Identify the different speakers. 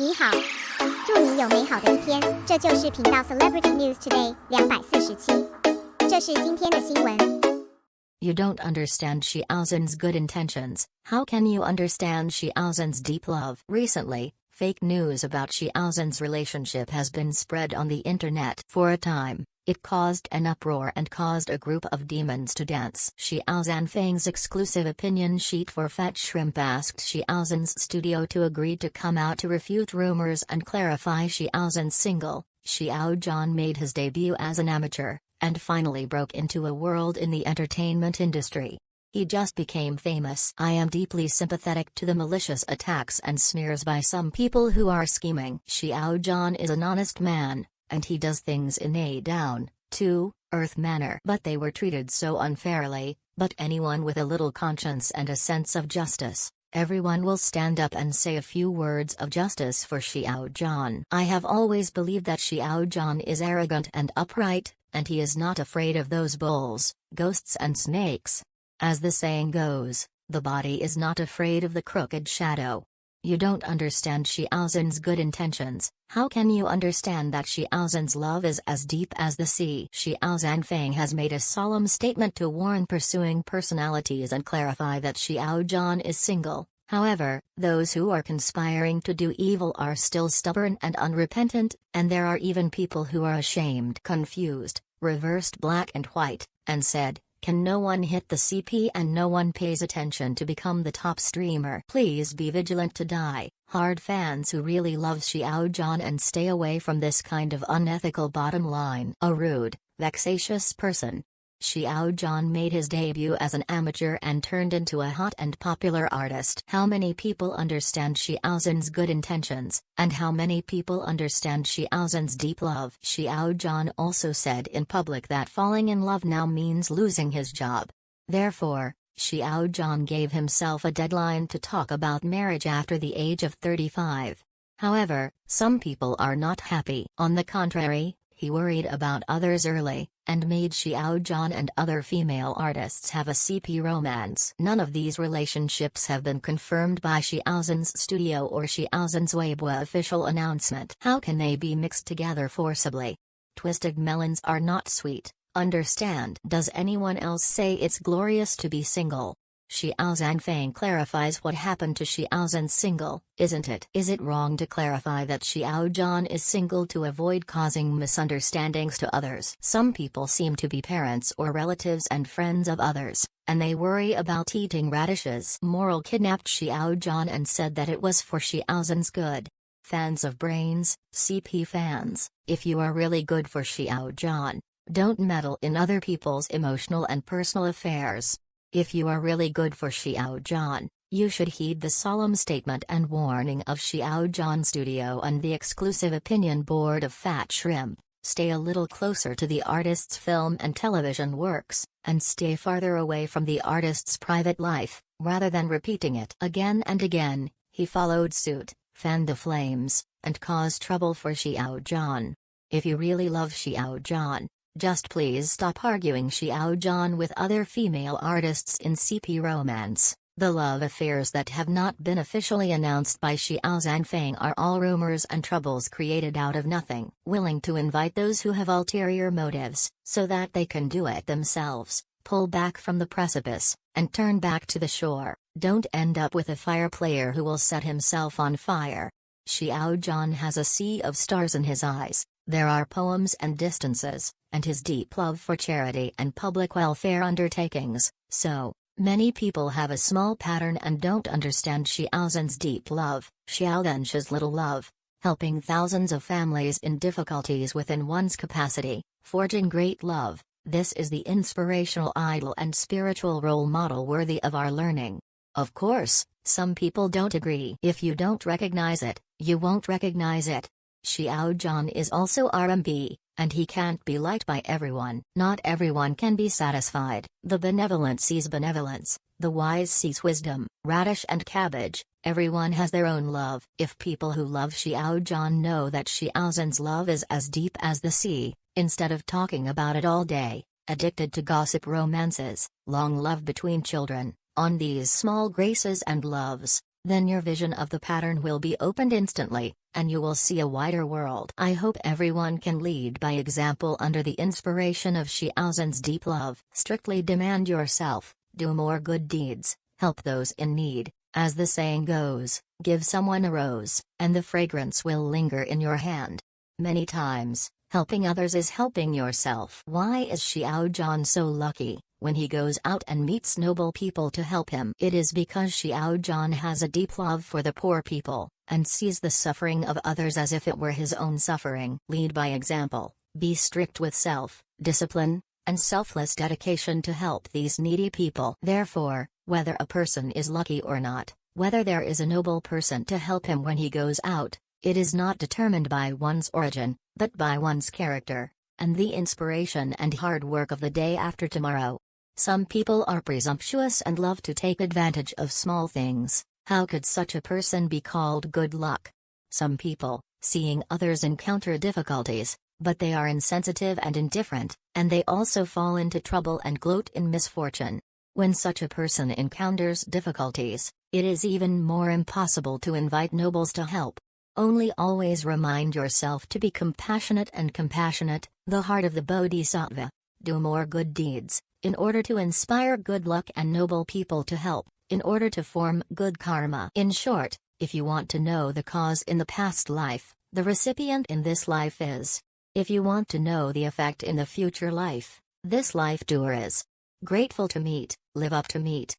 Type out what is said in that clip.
Speaker 1: 你好，祝你有美好的一天。这就是频道 Celebrity News Today 247，这是今天的新闻。
Speaker 2: You don't understand Xiao Zhan's good intentions. How can you understand Xiao Zhan's deep love? Recently, fake news about Xiao Zhan's relationship has been spread on the internet. For a time, it caused an uproar and caused a group of demons to dance. Xiao Zhan Feng's exclusive opinion sheet for Fat Shrimp asked Xiao Zhan's studio to agree to come out to refute rumors and clarify Xiao Zhan's single. Xiao Zhan made his debut as an amateur, and finally broke into a world in the entertainment industry. He just became famous. I am deeply sympathetic to the malicious attacks and smears by some people who are scheming. Xiao Zhan is an honest man, and he does things in a down-to-earth manner. But they were treated so unfairly. But anyone with a little conscience and a sense of justice, everyone will stand up and say a few words of justice for Xiao Zhan. I have always believed that Xiao Zhan is arrogant and upright, and he is not afraid of those bulls, ghosts and snakes. As the saying goes, the body is not afraid of the crooked shadow. You don't understand Xiao Zhan's good intentions. How can you understand that Xiao Zhan's love is as deep as the sea? Xiao Zhan Feng has made a solemn statement to warn pursuing personalities and clarify that Xiao Zhan is single. However, those who are conspiring to do evil are still stubborn and unrepentant, and there are even people who are ashamed, confused, reversed black and white, and said, "Can no one hit the CP and no one pays attention to become the top streamer?" Please be vigilant to die hard fans who really love Xiao Zhan and stay away from this kind of unethical bottom line. A rude, vexatious person. Xiao Zhan made his debut as an amateur and turned into a hot and popular artist. How many people understand Xiao Zhan's good intentions, and how many people understand Xiao Zhan's deep love? Xiao Zhan also said in public that falling in love now means losing his job. Therefore, Xiao Zhan gave himself a deadline to talk about marriage after the age of 35. However, some people are not happy. On the contrary, he worried about others early, and made Xiao Zhan and other female artists have a CP romance. None of these relationships have been confirmed by Xiao Zhan's studio or Xiao Zhan's Weibo official announcement. How can they be mixed together forcibly? Twisted melons are not sweet, understand? Does anyone else say it's glorious to be single? Xiao Zhan Feng clarifies what happened to Xiao Zhan's single, isn't it? Is it wrong to clarify that Xiao Zhan is single to avoid causing misunderstandings to others? Some people seem to be parents or relatives and friends of others, and they worry about eating radishes. Moral kidnapped Xiao Zhan and said that it was for Xiao Zhan's good. Fans of brains, CP fans, if you are really good for Xiao Zhan, don't meddle in other people's emotional and personal affairs. If you are really good for Xiao Zhan, you should heed the solemn statement and warning of Xiao Zhan Studio and the exclusive opinion board of Fat Shrimp. Stay a little closer to the artist's film and television works, and stay farther away from the artist's private life, rather than repeating it again and again. He followed suit, fanned the flames, and caused trouble for Xiao Zhan. If you really love Xiao Zhan, just please stop arguing Xiao Zhan with other female artists in CP romance. The love affairs that have not been officially announced by Xiao Zhan Feng are all rumors and troubles created out of nothing. Willing to invite those who have ulterior motives, so that they can do it themselves, pull back from the precipice, and turn back to the shore. Don't end up with a fire player who will set himself on fire. Xiao Zhan has a sea of stars in his eyes. There are poems and distances, and his deep love for charity and public welfare undertakings. So, many people have a small pattern and don't understand Xiao Zhan's deep love. Xiao Zhan's little love, helping thousands of families in difficulties within one's capacity, forging great love. This is the inspirational idol and spiritual role model worthy of our learning. Of course, some people don't agree. If you don't recognize it, you won't recognize it. Xiao Zhan is also RMB, and he can't be liked by everyone. Not everyone can be satisfied. The benevolent sees benevolence, the wise sees wisdom. Radish and cabbage, everyone has their own love. If people who love Xiao Zhan know that Xiao Zhan's love is as deep as the sea, instead of talking about it all day, addicted to gossip romances, long love between children, on these small graces and loves, Then your vision of the pattern will be opened instantly, and you will see a wider world. I hope everyone can lead by example under the inspiration of Xiao Zhan's deep love. Strictly demand yourself, do more good deeds, help those in need. As the saying goes, give someone a rose, and the fragrance will linger in your hand. Many times, helping others is helping yourself. Why is Xiao Zhan so lucky? When he goes out and meets noble people to help him, it is because Xiao Zhan has a deep love for the poor people, and sees the suffering of others as if it were his own suffering. Lead by example, be strict with self-discipline, and selfless dedication to help these needy people. Therefore, whether a person is lucky or not, whether there is a noble person to help him when he goes out, it is not determined by one's origin, but by one's character, and the inspiration and hard work of the day after tomorrow. Some people are presumptuous and love to take advantage of small things. How could such a person be called good luck? Some people, seeing others encounter difficulties, but they are insensitive and indifferent, and they also fall into trouble and gloat in misfortune. When such a person encounters difficulties, it is even more impossible to invite nobles to help. Only always remind yourself to be compassionate and compassionate, the heart of the Bodhisattva. Do more good deeds, in order to inspire good luck and noble people to help, in order to form good karma. In short, if you want to know the cause in the past life, the recipient in this life is. If you want to know the effect in the future life, this life doer is. Grateful to meet, live up to meet.